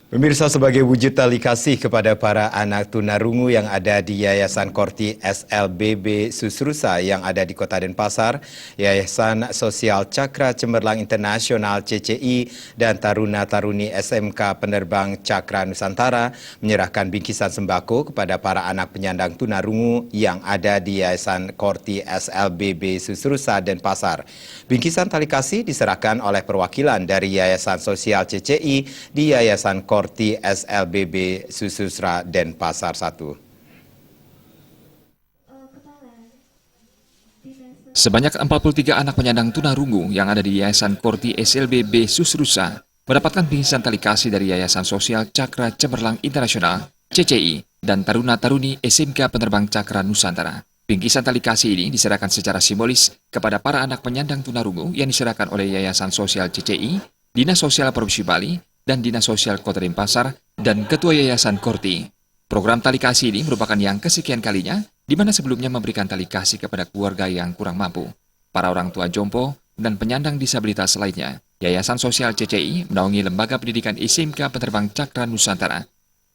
Pemirsa, sebagai wujud tali kasih kepada para anak tunarungu yang ada di Yayasan Korti SLBB Susrusa yang ada di Kota Denpasar, Yayasan Sosial Cakra Cemerlang Internasional CCI dan Taruna Taruni SMK Penerbang Cakra Nusantara menyerahkan bingkisan sembako kepada para anak penyandang tunarungu yang ada di Yayasan Korti SLBB Susrusa Denpasar. Bingkisan tali kasih diserahkan oleh perwakilan dari Yayasan Sosial CCI di Yayasan Korti SLBB Susrusa Denpasar 1. Sebanyak 43 anak penyandang tunarungu yang ada di Yayasan Korti SLBB Susrusa mendapatkan bingkisan tali kasih dari Yayasan Sosial Cakra Cemerlang Internasional CCI dan Taruna Taruni SMK Penerbang Cakra Nusantara. Bingkisan tali kasih ini diserahkan secara simbolis kepada para anak penyandang tunarungu yang diserahkan oleh Yayasan Sosial CCI, Dinas Sosial Provinsi Bali, dan Dinas Sosial Kota Denpasar, dan Ketua Yayasan Korti. Program tali kasih ini merupakan yang kesekian kalinya, di mana sebelumnya memberikan tali kasih kepada keluarga yang kurang mampu, para orang tua jompo, dan penyandang disabilitas lainnya. Yayasan Sosial CCI menaungi Lembaga Pendidikan SMK Penerbang Cakra Nusantara.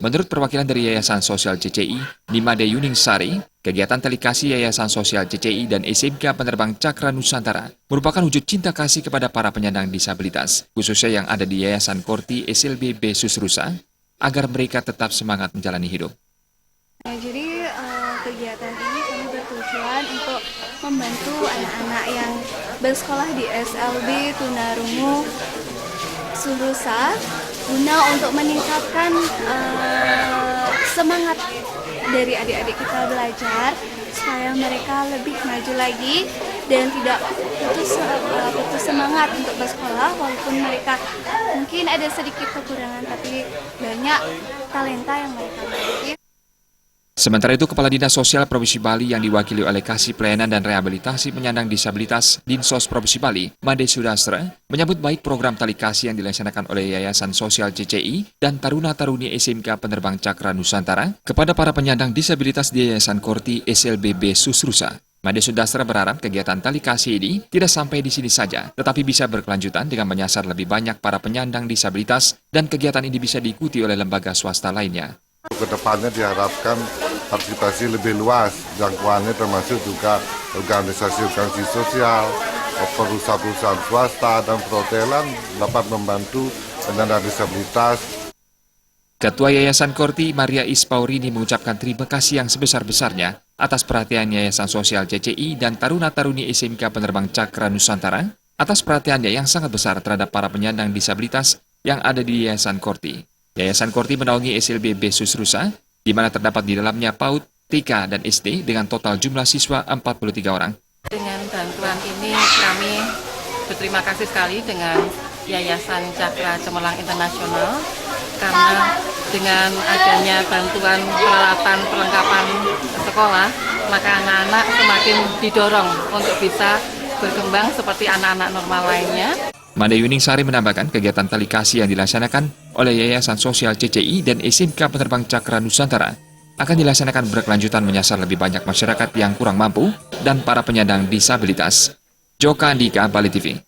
Menurut perwakilan dari Yayasan Sosial CCI, Nimade Yuning Sari, kegiatan tali kasih Yayasan Sosial CCI dan SMK Penerbang Cakra Nusantara merupakan wujud cinta kasih kepada para penyandang disabilitas, khususnya yang ada di Yayasan Korti SLBB Susrusa, agar mereka tetap semangat menjalani hidup. Jadi kegiatan ini kami bertujuan untuk membantu anak-anak yang bersekolah di SLB Tunarungu Susrusa guna untuk meningkatkan semangat dari adik-adik kita belajar supaya mereka lebih maju lagi dan tidak putus semangat untuk bersekolah walaupun mereka mungkin ada sedikit kekurangan tapi banyak talenta yang mereka miliki. Sementara itu, Kepala Dinas Sosial Provinsi Bali yang diwakili oleh Kasih Pelayanan dan Rehabilitasi Penyandang Disabilitas Dinsos Provinsi Bali, Made Sudastra, menyambut baik program tali kasih yang dilaksanakan oleh Yayasan Sosial CCI dan Taruna Taruni SMK Penerbang Cakra Nusantara kepada para penyandang disabilitas di Yayasan Korti SLBB Susrusa. Made Sudastra berharap kegiatan tali kasih ini tidak sampai di sini saja, tetapi bisa berkelanjutan dengan menyasar lebih banyak para penyandang disabilitas dan kegiatan ini bisa diikuti oleh lembaga swasta lainnya. Kedepannya diharapkan partisipasi lebih luas, jangkauannya termasuk juga organisasi-organisasi sosial, perusahaan-perusahaan swasta, dan perhotelan dapat membantu penyandang disabilitas. Ketua Yayasan Korti, Maria Ispaurini, mengucapkan terima kasih yang sebesar-besarnya atas perhatian Yayasan Sosial CCI dan Taruna Taruni SMK Penerbang Cakra Nusantara atas perhatiannya yang sangat besar terhadap para penyandang disabilitas yang ada di Yayasan Korti. Yayasan Korti menaungi SLBB Susrusa, di mana terdapat di dalamnya PAUD, TK, dan SD dengan total jumlah siswa 43 orang. Dengan bantuan ini kami berterima kasih sekali dengan Yayasan Cakra Cemerlang Internasional karena dengan adanya bantuan peralatan perlengkapan sekolah, maka anak-anak semakin didorong untuk bisa berkembang seperti anak-anak normal lainnya. Made Yuning Sari menambahkan kegiatan tali kasih yang dilaksanakan oleh Yayasan Sosial CCI dan SMK Penerbang Cakra Nusantara akan dilaksanakan berkelanjutan menyasar lebih banyak masyarakat yang kurang mampu dan para penyandang disabilitas. Joka Andika, Bali TV.